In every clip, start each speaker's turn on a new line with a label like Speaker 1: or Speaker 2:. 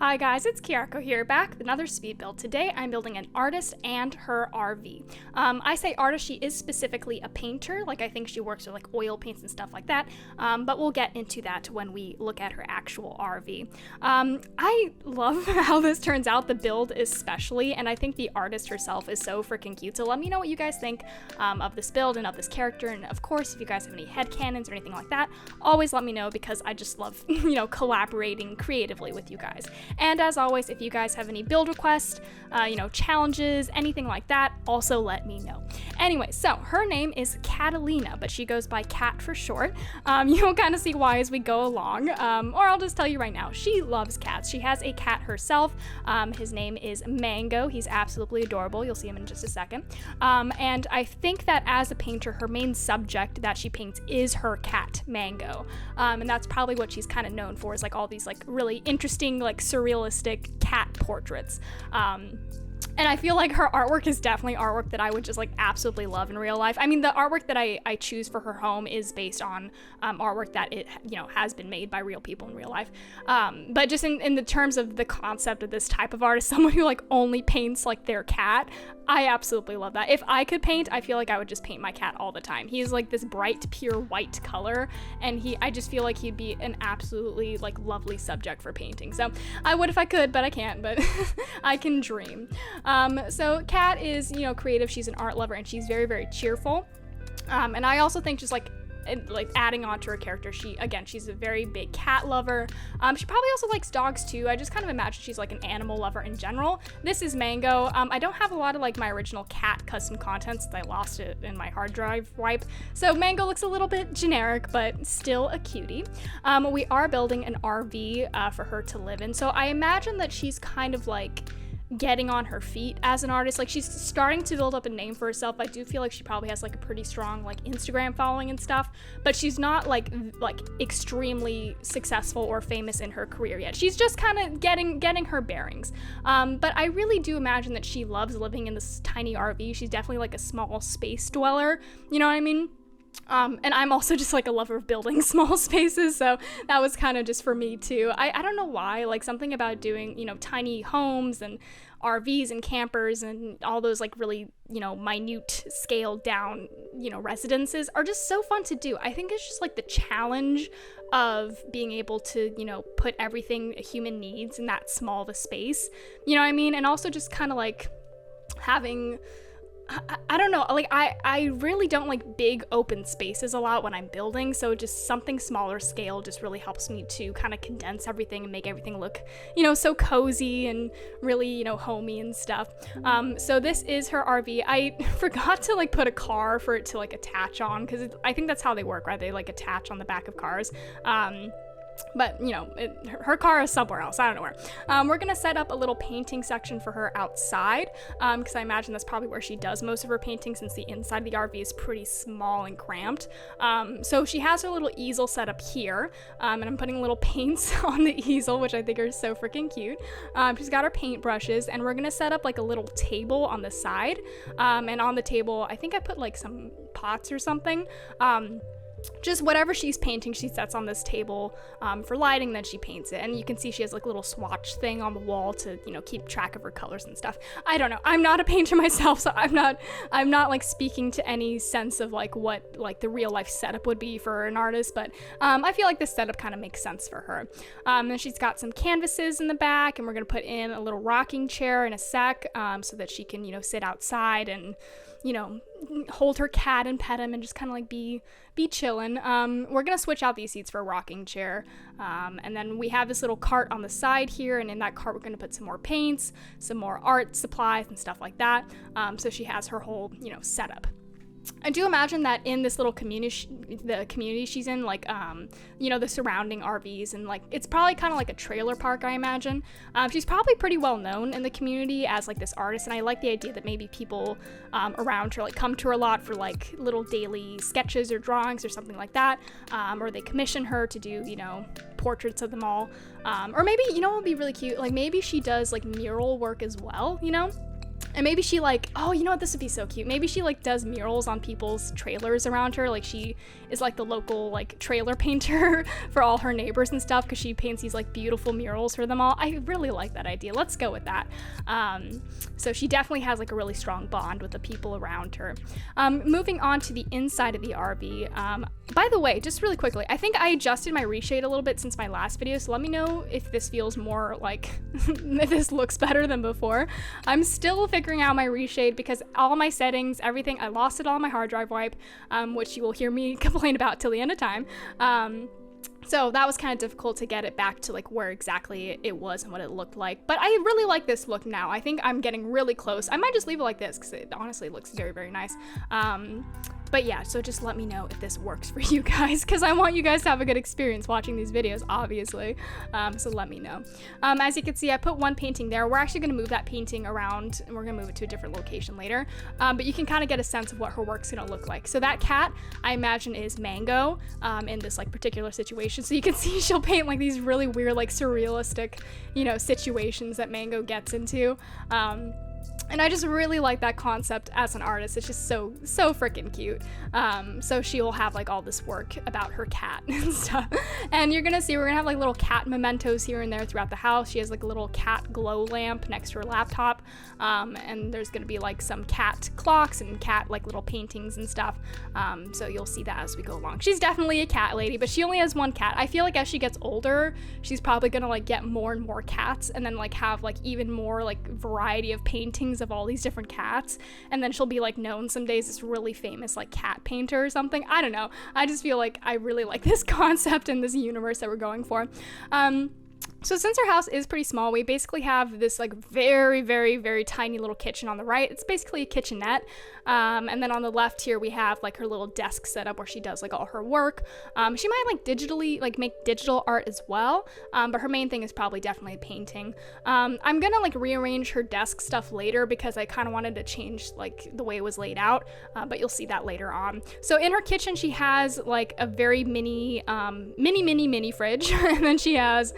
Speaker 1: Hi guys, it's Kiyako here, back with another speed build. Today I'm building an artist and her RV. I say artist, she is specifically a painter, like I think she works with like oil paints and stuff like that, but we'll get into that when we look at her actual RV. I love how this turns out, the build especially, and I think the artist herself is so freaking cute, so let me know what you guys think of this build and of this character, and of course if you guys have any headcanons or anything like that, always let me know because I just love, collaborating creatively with you guys. And as always, if you guys have any build requests, challenges, anything like that, also let me know. Anyway, so her name is Catalina, but she goes by Cat for short. You'll kind of see why as we go along, or I'll just tell you right now, she loves cats. She has a cat herself. His name is Mango. He's absolutely adorable. You'll see him in just a second. And I think that as a painter, her main subject that she paints is her cat, Mango. And that's probably what she's kind of known for, is like all these like really interesting, like surrealistic cat portraits. And I feel like her artwork is definitely artwork that I would just like absolutely love in real life. I mean, the artwork that I choose for her home is based on artwork that has been made by real people in real life. But just in the terms of the concept of this type of artist, someone who like only paints like their cat, I absolutely love that. If I could paint, I feel like I would just paint my cat all the time. He is like this bright, pure white color, and I just feel like he'd be an absolutely like lovely subject for painting. So I would if I could, but I can't, but I can dream. So Kat is, creative. She's an art lover and she's very, very cheerful. And I also think just like adding on to her character, she's a very big cat lover. She probably also likes dogs too. I just kind of imagine she's like an animal lover in general. This is Mango. I don't have a lot of like my original cat custom content since I lost it in my hard drive wipe. So Mango looks a little bit generic, but still a cutie. We are building an RV for her to live in. So I imagine that she's kind of like getting on her feet as an artist. Like she's starting to build up a name for herself. I do feel like she probably has like a pretty strong like Instagram following and stuff, but she's not like extremely successful or famous in her career yet. She's just kind of getting her bearings. But I really do imagine that she loves living in this tiny RV. She's definitely like a small space dweller. You know what I mean? And I'm also just like a lover of building small spaces, so that was kind of just for me too. I don't know why, like something about doing, tiny homes and RVs and campers and all those like really, minute scaled down, residences are just so fun to do. I think it's just like the challenge of being able to, put everything a human needs in that small of a space, you know what I mean? And also just kind of like having, I don't know, like I really don't like big open spaces a lot when I'm building, so just something smaller scale just really helps me to kind of condense everything and make everything look, so cozy and really, homey and stuff. So this is her RV. I forgot to like put a car for it to like attach on, because I think that's how they work, right? They like attach on the back of cars. But her car is somewhere else. I don't know where. We're gonna set up a little painting section for her outside, because I imagine that's probably where she does most of her painting, since the inside of the RV is pretty small and cramped. So she has her little easel set up here, and I'm putting little paints on the easel, which I think are so freaking cute. She's got her paint brushes, and we're gonna set up like a little table on the side, and on the table I think I put like some pots or something. Just whatever she's painting, she sets on this table for lighting, then she paints it. And you can see she has like a little swatch thing on the wall to, keep track of her colors and stuff. I don't know. I'm not a painter myself, so I'm not like speaking to any sense of like what like the real life setup would be for an artist, but I feel like this setup kind of makes sense for her. And she's got some canvases in the back, and we're gonna put in a little rocking chair in a sec, so that she can, sit outside and, hold her cat and pet him and just kind of like be chillin'. We're gonna switch out these seats for a rocking chair, and then we have this little cart on the side here, and in that cart we're gonna put some more paints, some more art supplies and stuff like that, so she has her whole setup. I do imagine that in this little community, the community she's in, like, the surrounding RVs, and like, it's probably kind of like a trailer park, I imagine. She's probably pretty well known in the community as like this artist, and I like the idea that maybe people around her like come to her a lot for like little daily sketches or drawings or something like that, or they commission her to do, portraits of them all, or maybe, what would be really cute, like maybe she does like mural work as well, And maybe she like, oh, you know what, this would be so cute. Maybe she like does murals on people's trailers around her. Like she is like the local like trailer painter for all her neighbors and stuff, because she paints these like beautiful murals for them all. I really like that idea. Let's go with that. So she definitely has like a really strong bond with the people around her. Moving on to the inside of the RV. By the way, just really quickly, I think I adjusted my reshade a little bit since my last video, so let me know if this feels more like, if this looks better than before. I'm still figuring out my reshade because all my settings, everything, I lost it all on my hard drive wipe, which you will hear me complain about till the end of time. So that was kind of difficult to get it back to like where exactly it was and what it looked like. But I really like this look now. I think I'm getting really close. I might just leave it like this because it honestly looks very, very nice. But yeah, so just let me know if this works for you guys, because I want you guys to have a good experience watching these videos, obviously. So let me know. As you can see, I put one painting there. We're actually going to move that painting around, and we're going to move it to a different location later. But you can kind of get a sense of what her work's going to look like. So that cat, I imagine, is Mango in this like particular situation. So you can see she'll paint like these really weird, like surrealistic, you know, situations that Mango gets into. And I just really like that concept as an artist. It's just so freaking cute. So she will have like all this work about her cat and stuff. And you're gonna see we're gonna have like little cat mementos here and there throughout the house. She has like a little cat glow lamp next to her laptop. And there's gonna be like some cat clocks and cat like little paintings and stuff. So you'll see that as we go along. She's definitely a cat lady, but she only has one cat. I feel like as she gets older, she's probably gonna like get more and more cats, and then like have like even more like variety of paintings of all these different cats, and then she'll be like known some days as really famous like cat painter or something. I don't know. I just feel like I really like this concept and this universe that we're going for. So since our house is pretty small, we basically have this like very, very, very tiny little kitchen on the right. It's basically a kitchenette. And then on the left here, we have like her little desk setup where she does like all her work. She might like digitally like make digital art as well. But her main thing is probably definitely painting. I'm gonna like rearrange her desk stuff later because I kind of wanted to change like the way it was laid out. But you'll see that later on. So in her kitchen, she has like a very mini fridge. And then she has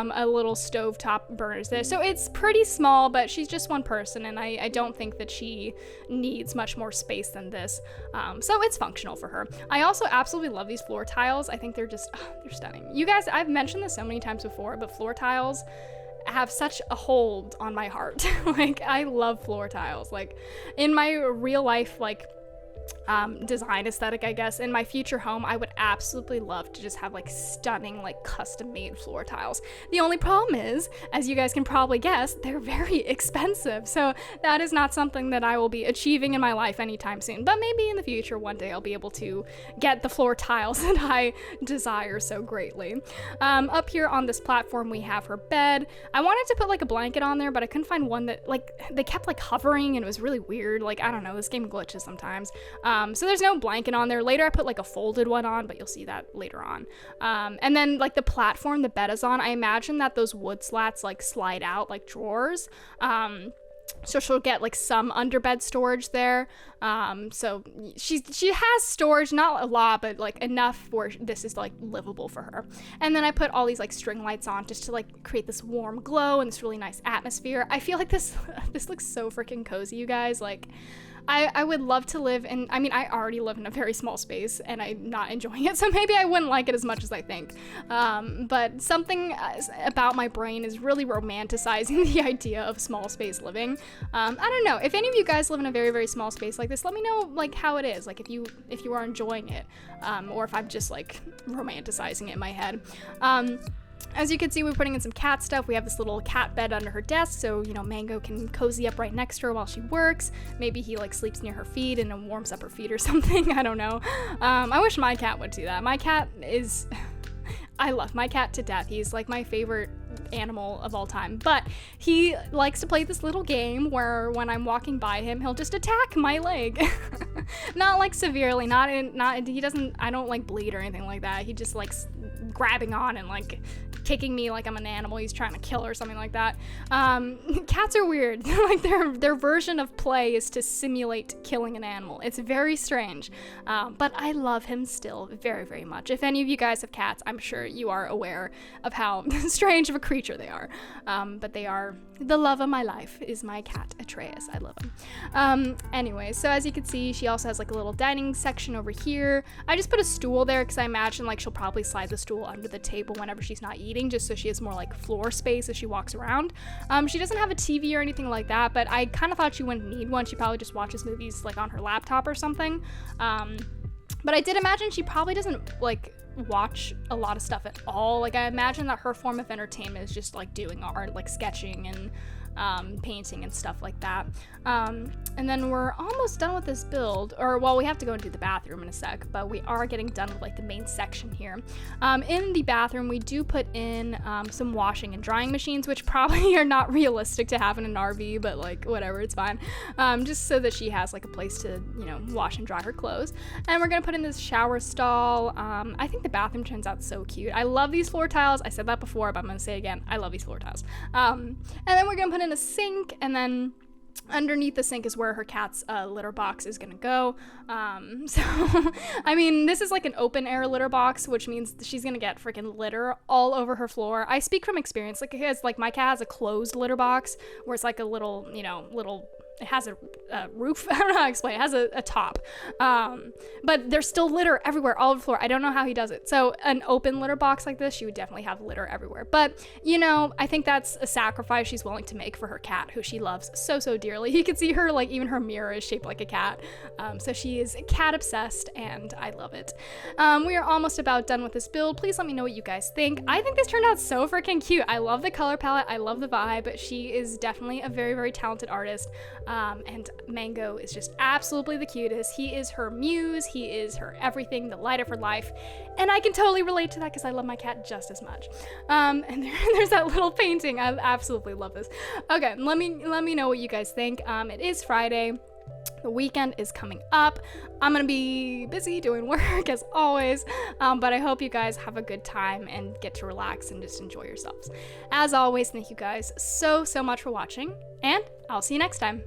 Speaker 1: a little stovetop burners there. So it's pretty small, but she's just one person, and I don't think that she needs much more space than this. So it's functional for her. I also absolutely love these floor tiles. I think they're just, they're stunning. You guys, I've mentioned this so many times before, but floor tiles have such a hold on my heart. Like, I love floor tiles. Like, in my real life, like, design aesthetic, I guess, in my future home, I would absolutely love to just have like stunning, like custom made floor tiles. The only problem is, as you guys can probably guess, they're very expensive. So that is not something that I will be achieving in my life anytime soon. But maybe in the future, one day I'll be able to get the floor tiles that I desire so greatly. Up here on this platform, we have her bed. I wanted to put like a blanket on there, but I couldn't find one that like, they kept like hovering and it was really weird. Like, I don't know, this game glitches sometimes. So there's no blanket on there. Later I put like a folded one on, but you'll see that later on. And then like the platform the bed is on, I imagine that those wood slats like slide out like drawers. So she'll get like some underbed storage there. So she has storage, not a lot, but like enough where this is like livable for her. And then I put all these like string lights on just to like create this warm glow and this really nice atmosphere. I feel like this looks so freaking cozy, you guys. Like, I would love to live in, I mean, I already live in a very small space and I'm not enjoying it, so maybe I wouldn't like it as much as I think. But something about my brain is really romanticizing the idea of small space living. I don't know, if any of you guys live in a very, very small space like this, let me know like how it is, like if you are enjoying it, or if I'm just like romanticizing it in my head. As you can see, we're putting in some cat stuff. We have this little cat bed under her desk, so, you know, Mango can cozy up right next to her while she works. Maybe he, like, sleeps near her feet and warms up her feet or something. I don't know. I wish my cat would do that. My cat is... I love my cat to death. He's, like, my favorite animal of all time. But he likes to play this little game where when I'm walking by him, he'll just attack my leg. Not like severely, he doesn't, I don't like bleed or anything like that. He just likes grabbing on and like kicking me like I'm an animal he's trying to kill or something like that. Cats are weird. Like their version of play is to simulate killing an animal. It's very strange, but I love him still very, very much. If any of you guys have cats, I'm sure you are aware of how strange of a creature they are. But they are the love of my life is my cat Atreus. I love him. Anyway, so as you can see, she also has like a little dining section over here. I just put a stool there because I imagine like she'll probably slide the stool under the table whenever she's not eating, just so she has more like floor space as she walks around. She doesn't have a TV or anything like that, but I kind of thought she wouldn't need one. She probably just watches movies like on her laptop or something. But I did imagine she probably doesn't like watch a lot of stuff at all. Like I imagine that her form of entertainment is just like doing art, like sketching and painting and stuff like that. And then we're almost done with this build, or well, we have to go into the bathroom in a sec, but we are getting done with like the main section here. In the bathroom, we do put in some washing and drying machines, which probably are not realistic to have in an RV, but like whatever, it's fine. Just so that she has like a place to, you know, wash and dry her clothes. And we're gonna put in this shower stall. I think the bathroom turns out so cute. I love these floor tiles. I said that before, but I'm gonna say it again. I love these floor tiles. And then we're gonna put in a sink, and then underneath the sink is where her cat's litter box is gonna go. So I mean, this is like an open air litter box, which means she's gonna get freaking litter all over her floor. I speak from experience. Like my cat has a closed litter box where it's like a little, you know, it has a roof. I don't know how to explain. It has a top. But there's still litter everywhere, all over the floor. I don't know how he does it. So an open litter box like this, she would definitely have litter everywhere. But, you know, I think that's a sacrifice she's willing to make for her cat, who she loves so, so dearly. You can see her, like, even her mirror is shaped like a cat. So she is cat obsessed, and I love it. We are almost about done with this build. Please let me know what you guys think. I think this turned out so freaking cute. I love the color palette. I love the vibe. She is definitely a very, very talented artist. And Mango is just absolutely the cutest. He is her muse. He is her everything, the light of her life. And I can totally relate to that because I love my cat just as much. And there's that little painting. I absolutely love this. Okay, let me know what you guys think. It is Friday. The weekend is coming up. I'm gonna be busy doing work as always, but I hope you guys have a good time and get to relax and just enjoy yourselves. As always, thank you guys so much for watching, and I'll see you next time.